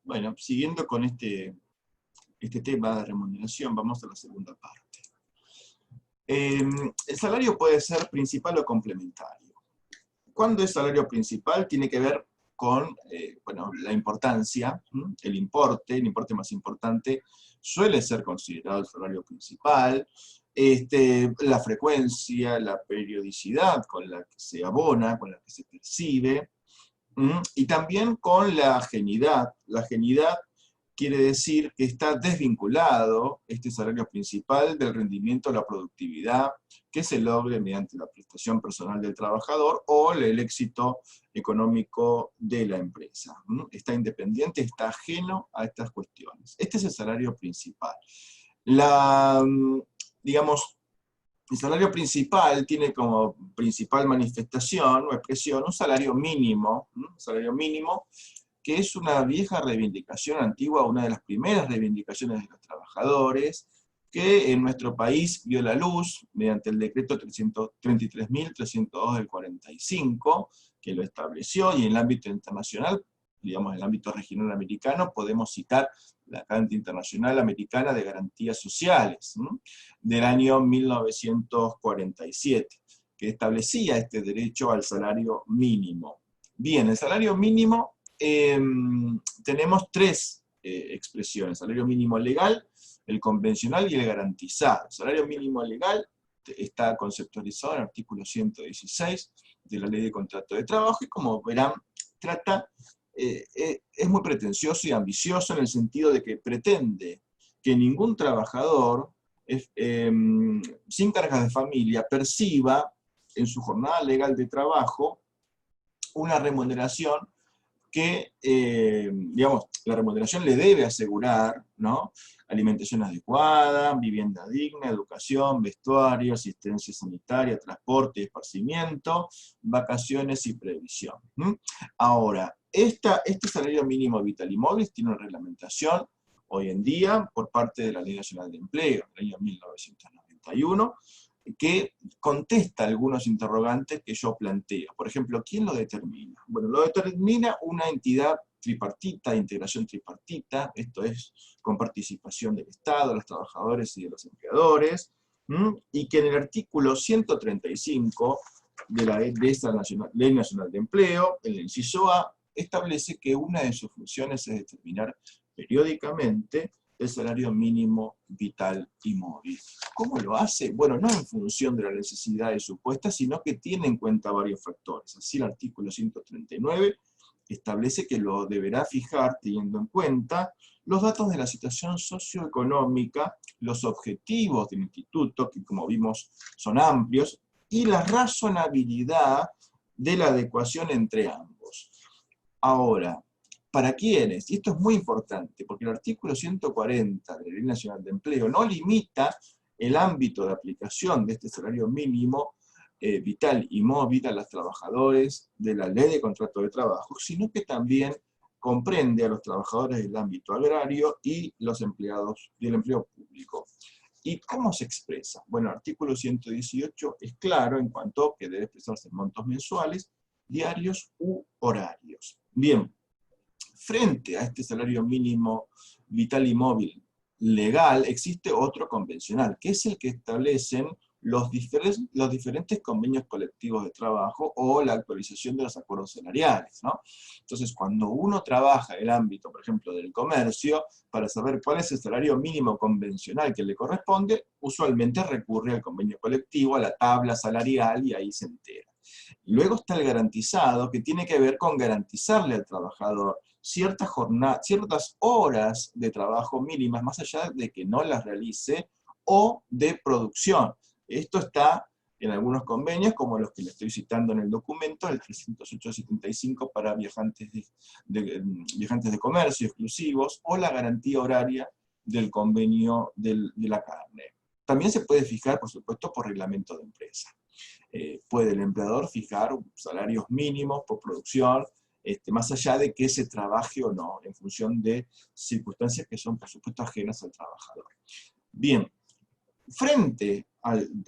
Bueno, siguiendo con este tema de remuneración, vamos a la segunda parte. El salario puede ser principal o complementario. ¿Cuándo es salario principal? Tiene que ver con la importancia, el importe más importante suele ser considerado el salario principal, la frecuencia, la periodicidad con la que se abona, con la que se percibe, y también con la ajenidad. La ajenidad quiere decir que está desvinculado este salario principal del rendimiento o la productividad que se logre mediante la prestación personal del trabajador o el éxito económico de la empresa. Está independiente, está ajeno a estas cuestiones. Este es el salario principal. Digamos, el salario principal tiene como principal manifestación o expresión un salario mínimo, que es una vieja reivindicación antigua, una de las primeras reivindicaciones de los trabajadores, que en nuestro país vio la luz mediante el decreto 33.302 del 45, que lo estableció, y en el ámbito internacional, digamos en el ámbito regional americano, podemos citar la Carta Internacional Americana de Garantías Sociales, del año 1947, que establecía este derecho al salario mínimo. Bien, el salario mínimo tenemos tres expresiones: salario mínimo legal, el convencional y el garantizado. El salario mínimo legal está conceptualizado en el artículo 116 de la Ley de Contrato de Trabajo, y como verán, es muy pretencioso y ambicioso en el sentido de que pretende que ningún trabajador sin cargas de familia perciba en su jornada legal de trabajo una remuneración que, digamos, la remuneración le debe asegurar, ¿no?, alimentación adecuada, vivienda digna, educación, vestuario, asistencia sanitaria, transporte y esparcimiento, vacaciones y previsión. Ahora, este salario mínimo vital y móvil tiene una reglamentación hoy en día por parte de la Ley Nacional de Empleo, el año 1991, que contesta algunos interrogantes que yo planteo. Por ejemplo, ¿quién lo determina? Bueno, lo determina una entidad tripartita, de integración tripartita, esto es, con participación del Estado, de los trabajadores y de los empleadores, y que en el artículo 135 de esta Ley Nacional de Empleo, en el inciso A, establece que una de sus funciones es determinar periódicamente el salario mínimo vital y móvil. ¿Cómo lo hace? Bueno, no en función de las necesidades supuestas, sino que tiene en cuenta varios factores. Así el artículo 139 establece que lo deberá fijar teniendo en cuenta los datos de la situación socioeconómica, los objetivos del instituto, que como vimos son amplios, y la razonabilidad de la adecuación entre ambos. Ahora, ¿para quiénes? Y esto es muy importante, porque el artículo 140 de la Ley Nacional de Empleo no limita el ámbito de aplicación de este salario mínimo vital y móvil a los trabajadores de la Ley de Contrato de Trabajo, sino que también comprende a los trabajadores del ámbito agrario y los empleados del empleo público. ¿Y cómo se expresa? Bueno, el artículo 118 es claro en cuanto que debe expresarse en montos mensuales, diarios u horarios. Bien, frente a este salario mínimo vital y móvil legal, existe otro convencional, que es el que establecen los diferentes convenios colectivos de trabajo o la actualización de los acuerdos salariales, ¿no? Entonces, cuando uno trabaja en el ámbito, por ejemplo, del comercio, para saber cuál es el salario mínimo convencional que le corresponde, usualmente recurre al convenio colectivo, a la tabla salarial, y ahí se entera. Luego está el garantizado, que tiene que ver con garantizarle al trabajador ciertas horas de trabajo mínimas, más allá de que no las realice, o de producción. Esto está en algunos convenios, como los que le estoy citando en el documento, el 308-75 para viajantes de comercio exclusivos, o la garantía horaria del convenio de la carne. También se puede fijar, por supuesto, por reglamento de empresa. Puede el empleador fijar salarios mínimos por producción, más allá de que se trabaje o no, en función de circunstancias que son, por supuesto, ajenas al trabajador. Bien, frente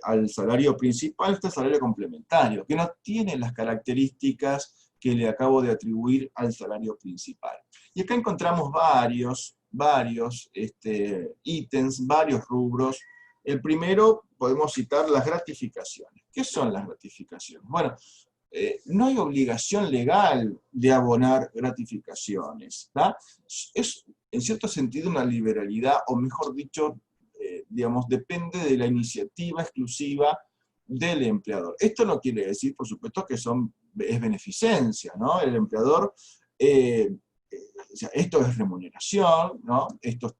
al salario principal está el salario complementario, que no tiene las características que le acabo de atribuir al salario principal. Y acá encontramos varios ítems, varios rubros. El primero, podemos citar las gratificaciones. ¿Qué son las gratificaciones? Bueno, no hay obligación legal de abonar gratificaciones, ¿tá? Es, en cierto sentido, una liberalidad, o mejor dicho, digamos, depende de la iniciativa exclusiva del empleador. Esto no quiere decir, por supuesto, que es beneficencia, ¿no? El empleador, o sea, esto es remuneración, ¿no? Esto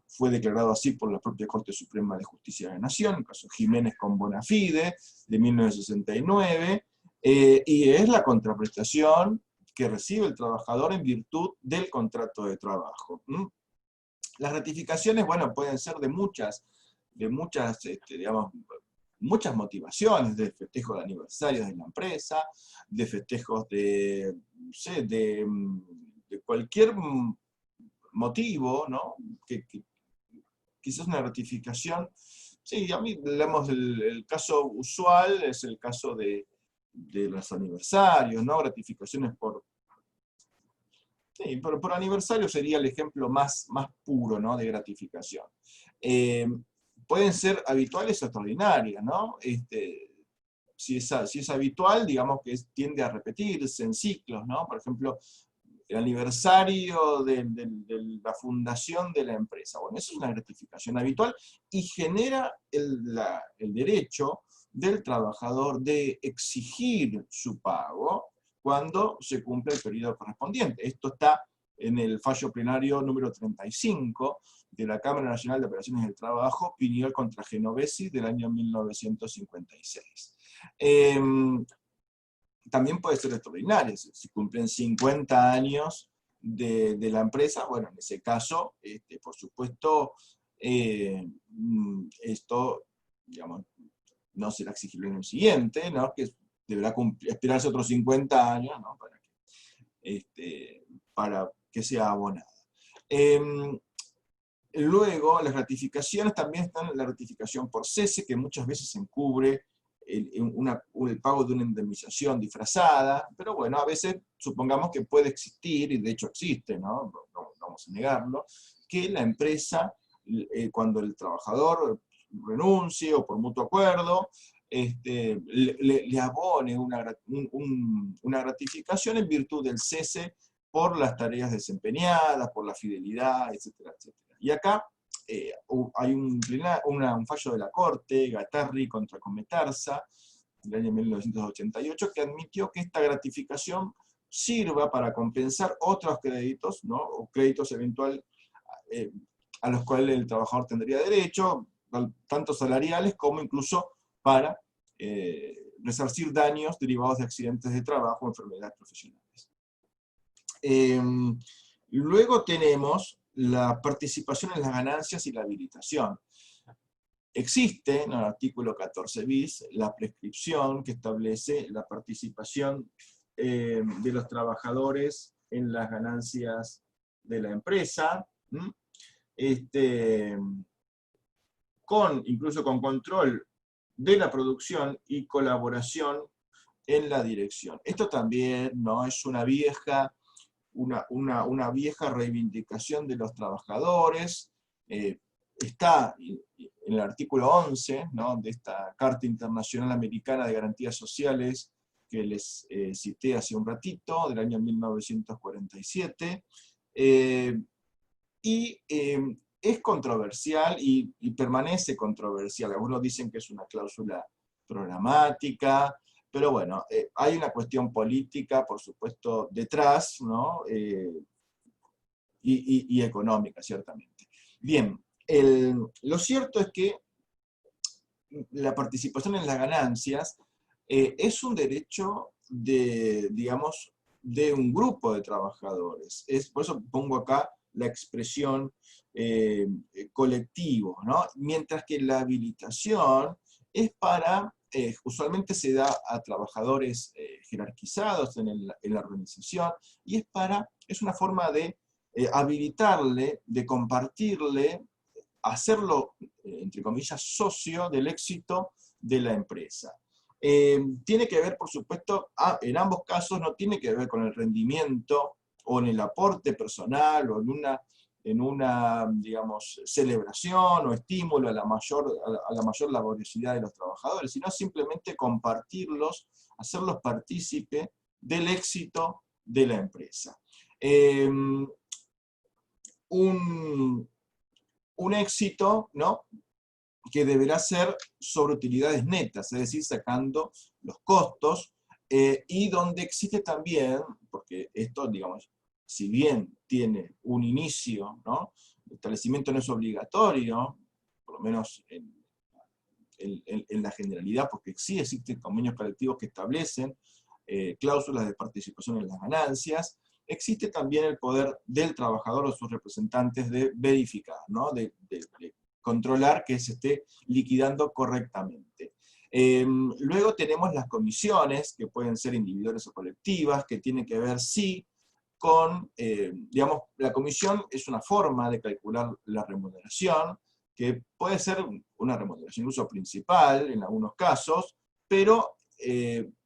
fue declarado así por la propia Corte Suprema de Justicia de la Nación, en el caso Jiménez con Bonafide, de 1969, y es la contraprestación que recibe el trabajador en virtud del contrato de trabajo. Las gratificaciones, bueno, pueden ser de digamos, muchas motivaciones, de festejos de aniversarios de la empresa, de festejos no sé, de cualquier motivo, ¿no? Que quizás una gratificación. Sí, a mí, digamos, el caso usual es el caso de los aniversarios, ¿no? Gratificaciones sí, por aniversario sería el ejemplo más puro, ¿no? De gratificación. Pueden ser habituales o extraordinarias, ¿no? Si es habitual, digamos que tiende a repetirse en ciclos, ¿no? Por ejemplo, el aniversario de la fundación de la empresa. Bueno, eso es una gratificación habitual y genera el derecho del trabajador de exigir su pago cuando se cumple el periodo correspondiente. Esto está en el fallo plenario número 35 de la Cámara Nacional de Operaciones del Trabajo, Piñol contra Genovesi, del año 1956. También puede ser extraordinario, si cumplen 50 años de la empresa, bueno, en ese caso, por supuesto, esto, digamos, no será exigible en el siguiente, ¿no? Que deberá esperarse otros 50 años, ¿no? Para que sea abonada. Luego, las gratificaciones también están la gratificación por cese, que muchas veces encubre el pago de una indemnización disfrazada, pero bueno, a veces supongamos que puede existir, y de hecho existe, ¿no? No vamos a negarlo, que la empresa, cuando el trabajador renuncie o por mutuo acuerdo, le abone una gratificación en virtud del cese por las tareas desempeñadas, por la fidelidad, etcétera, etcétera. Y acá hay un fallo de la Corte, Gatarri contra Cometarza, del año 1988, que admitió que esta gratificación sirva para compensar otros créditos, ¿no? O créditos eventuales a los cuales el trabajador tendría derecho, tanto salariales como incluso para resarcir daños derivados de accidentes de trabajo o enfermedades profesionales. Luego tenemos la participación en las ganancias y la habilitación. Existe en el artículo 14 bis la prescripción que establece la participación de los trabajadores en las ganancias de la empresa, incluso con control de la producción y colaboración en la dirección. Esto también no es una vieja reivindicación de los trabajadores. Está en el artículo 11, ¿no? De esta Carta Internacional Americana de Garantías Sociales que les cité hace un ratito, del año 1947, es controversial y permanece controversial. Algunos dicen que es una cláusula programática, pero bueno, hay una cuestión política, por supuesto, detrás, ¿no? Y económica, ciertamente. Bien, lo cierto es que la participación en las ganancias es un derecho digamos, de un grupo de trabajadores. Por eso pongo acá la expresión colectivo, ¿no? Mientras que la habilitación es usualmente se da a trabajadores jerarquizados en la organización, y es una forma de habilitarle, de compartirle, hacerlo, entre comillas, socio del éxito de la empresa. Tiene que ver, por supuesto, en ambos casos no tiene que ver con el rendimiento o en el aporte personal, o en una digamos, celebración o estímulo a la mayor laboriosidad de los trabajadores, sino simplemente compartirlos, hacerlos partícipe del éxito de la empresa. Un éxito, ¿no?, que deberá ser sobre utilidades netas, es decir, sacando los costos, y donde existe también, porque esto, digamos, si bien tiene un inicio, ¿no?, el establecimiento no es obligatorio, por lo menos en la generalidad, porque sí existen convenios colectivos que establecen cláusulas de participación en las ganancias, existe también el poder del trabajador o sus representantes de verificar, ¿no?, de controlar que se esté liquidando correctamente. Luego tenemos las comisiones, que pueden ser individuales o colectivas, que tienen que ver, sí, con, digamos, la comisión es una forma de calcular la remuneración, que puede ser una remuneración incluso principal en algunos casos, pero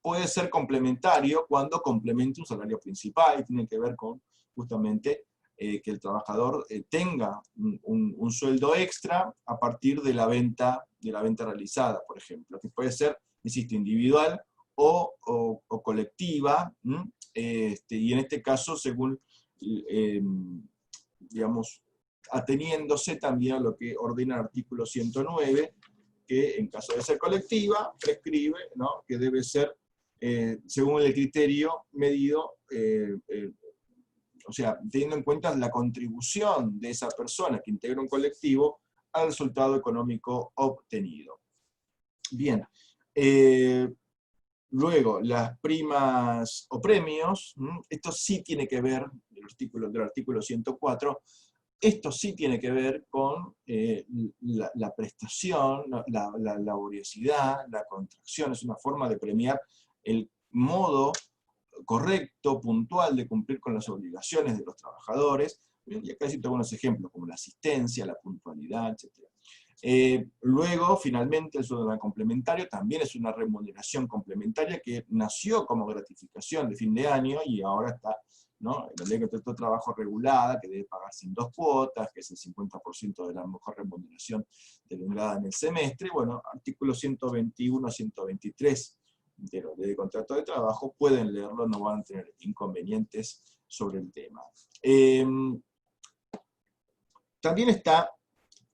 puede ser complementario cuando complementa un salario principal, y tiene que ver con justamente que el trabajador tenga un sueldo extra a partir de la venta realizada, por ejemplo, que puede ser, insisto, individual o colectiva, y en este caso, según, digamos, ateniéndose también a lo que ordena el artículo 109, que en caso de ser colectiva, prescribe, ¿no?, que debe ser, según el criterio medido, o sea, teniendo en cuenta la contribución de esa persona que integra un colectivo al resultado económico obtenido. Bien, luego, las primas o premios, esto sí tiene que ver, del artículo 104, esto sí tiene que ver con la prestación, la laboriosidad, la contracción, es una forma de premiar el modo correcto, puntual, de cumplir con las obligaciones de los trabajadores, y acá cito algunos ejemplos, como la asistencia, la puntualidad, etc. Luego, finalmente, el sueldo complementario también es una remuneración complementaria que nació como gratificación de fin de año y ahora está, ¿no?, en la ley de contrato de trabajo regulada, que debe pagarse en 2 cuotas, que es el 50% de la mejor remuneración devengada en el semestre. Bueno, artículos 121 a 123 de la ley de contrato de trabajo, pueden leerlo, no van a tener inconvenientes sobre el tema. También está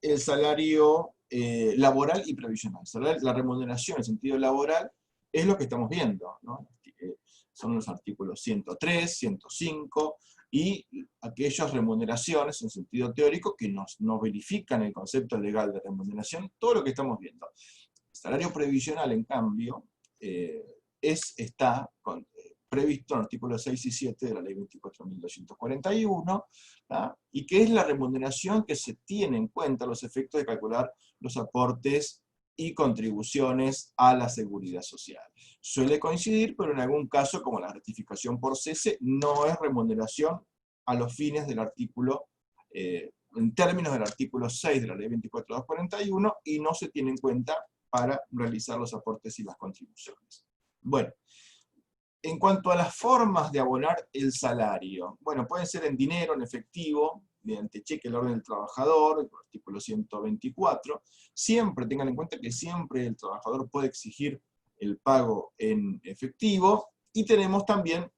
el salario laboral y previsional. La remuneración en sentido laboral es lo que estamos viendo, ¿no? Son los artículos 103, 105, y aquellas remuneraciones en sentido teórico que nos verifican el concepto legal de remuneración, todo lo que estamos viendo. El salario previsional, en cambio, está previsto en el artículo 6 y 7 de la ley 24.241, y que es la remuneración que se tiene en cuenta los efectos de calcular los aportes y contribuciones a la seguridad social. Suele coincidir, pero en algún caso, como la gratificación por cese, no es remuneración a los fines del artículo, en términos del artículo 6 de la ley 24.241, y no se tiene en cuenta para realizar los aportes y las contribuciones. Bueno, en cuanto a las formas de abonar el salario, bueno, pueden ser en dinero, en efectivo, mediante cheque al orden del trabajador, el artículo 124. Siempre tengan en cuenta que siempre el trabajador puede exigir el pago en efectivo, y tenemos también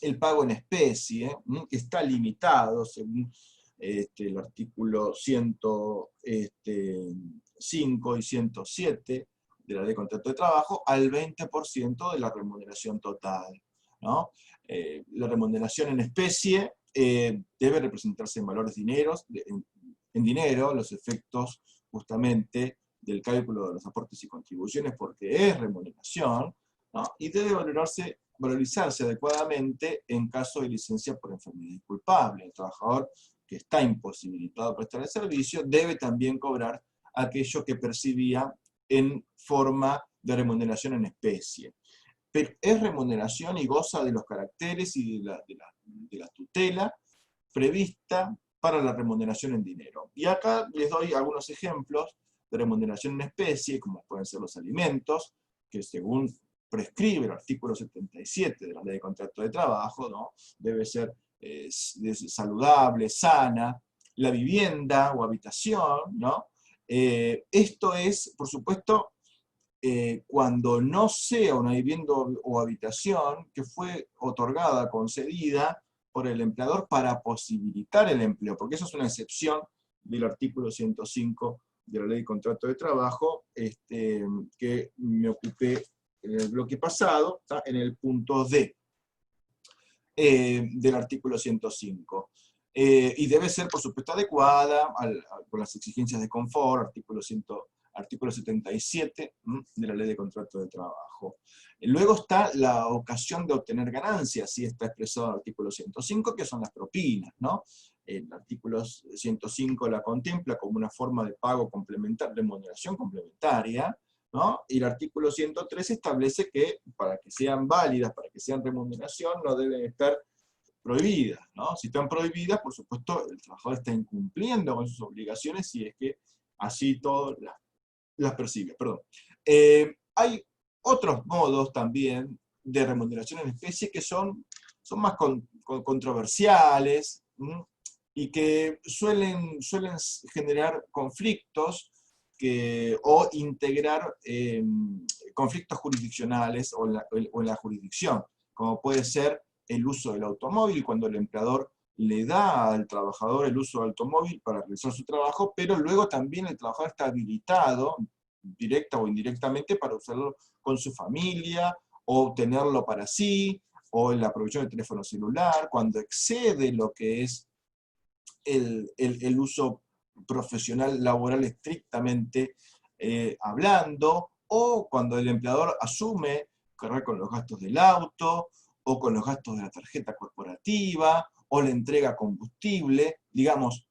el pago en especie, que está limitado según el artículo 105 y 107 de la ley de contrato de trabajo, al 20% de la remuneración total, ¿no? La remuneración en especie debe representarse en valores en dinero, los efectos justamente del cálculo de los aportes y contribuciones, porque es remuneración, ¿no? Y debe valorizarse adecuadamente en caso de licencia por enfermedad culpable. El trabajador que está imposibilitado de prestar el servicio debe también cobrar aquello que percibía en forma de remuneración en especie. Pero es remuneración y goza de los caracteres y de la tutela prevista para la remuneración en dinero. Y acá les doy algunos ejemplos de remuneración en especie, como pueden ser los alimentos, que según prescribe el artículo 77 de la Ley de Contrato de Trabajo, ¿no? Debe ser saludable, sana, la vivienda o habitación, ¿no? Esto es, por supuesto, cuando no sea una vivienda o habitación que fue otorgada, concedida por el empleador para posibilitar el empleo, porque eso es una excepción del artículo 105 de la Ley de Contrato de Trabajo, que me ocupé en el bloque pasado, ¿tá? En el punto D del artículo 105. Y debe ser, por supuesto, adecuada con las exigencias de confort, artículo 77 de la Ley de Contrato de Trabajo. Luego está la ocasión de obtener ganancias, si está expresado en el artículo 105, que son las propinas, ¿no? El artículo 105 la contempla como una forma de pago complementario, remuneración complementaria, ¿no? Y el artículo 103 establece que para que sean válidas, para que sean remuneración, no deben estar prohibidas, ¿no? Si están prohibidas, por supuesto, el trabajador está incumpliendo con sus obligaciones si es que así todo las percibe. Perdón. Hay otros modos también de remuneración en especie que son más controversiales, y que suelen generar conflictos o integrar conflictos jurisdiccionales o en la jurisdicción, como puede ser el uso del automóvil, cuando el empleador le da al trabajador el uso del automóvil para realizar su trabajo, pero luego también el trabajador está habilitado, directa o indirectamente, para usarlo con su familia, o tenerlo para sí, o en la provisión de teléfono celular, cuando excede lo que es el uso profesional laboral estrictamente hablando, o cuando el empleador asume cargar con los gastos del auto, o con los gastos de la tarjeta corporativa, o le entrega combustible, digamos,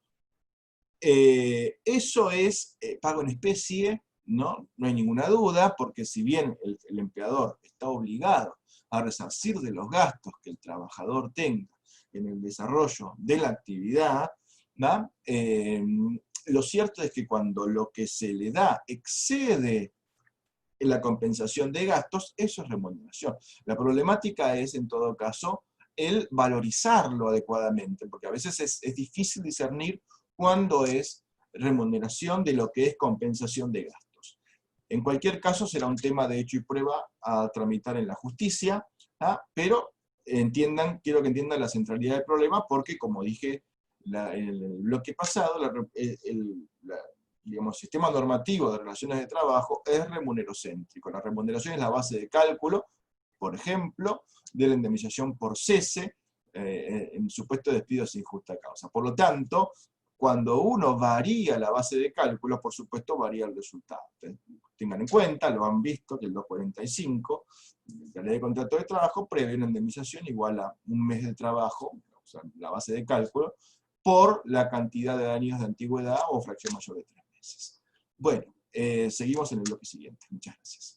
eso es pago en especie, ¿no? No hay ninguna duda, porque si bien el empleador está obligado a resarcir de los gastos que el trabajador tenga en el desarrollo de la actividad, ¿no? Lo cierto es que cuando lo que se le da excede en la compensación de gastos, eso es remuneración. La problemática es, en todo caso, el valorizarlo adecuadamente, porque a veces es difícil discernir cuándo es remuneración de lo que es compensación de gastos. En cualquier caso, será un tema de hecho y prueba a tramitar en la justicia, ¿ah? Pero quiero que entiendan la centralidad del problema, porque, como dije en el bloque pasado, digamos, sistema normativo de relaciones de trabajo es remunerocéntrico. La remuneración es la base de cálculo, por ejemplo, de la indemnización por cese en supuesto de despido sin justa causa. Por lo tanto, cuando uno varía la base de cálculo, por supuesto varía el resultado. Tengan en cuenta, lo han visto, que el 245 de la Ley de Contrato de Trabajo prevé una indemnización igual a un mes de trabajo, o sea, la base de cálculo, por la cantidad de años de antigüedad o fracción mayor de 3 meses. Bueno, seguimos en el bloque siguiente. Muchas gracias.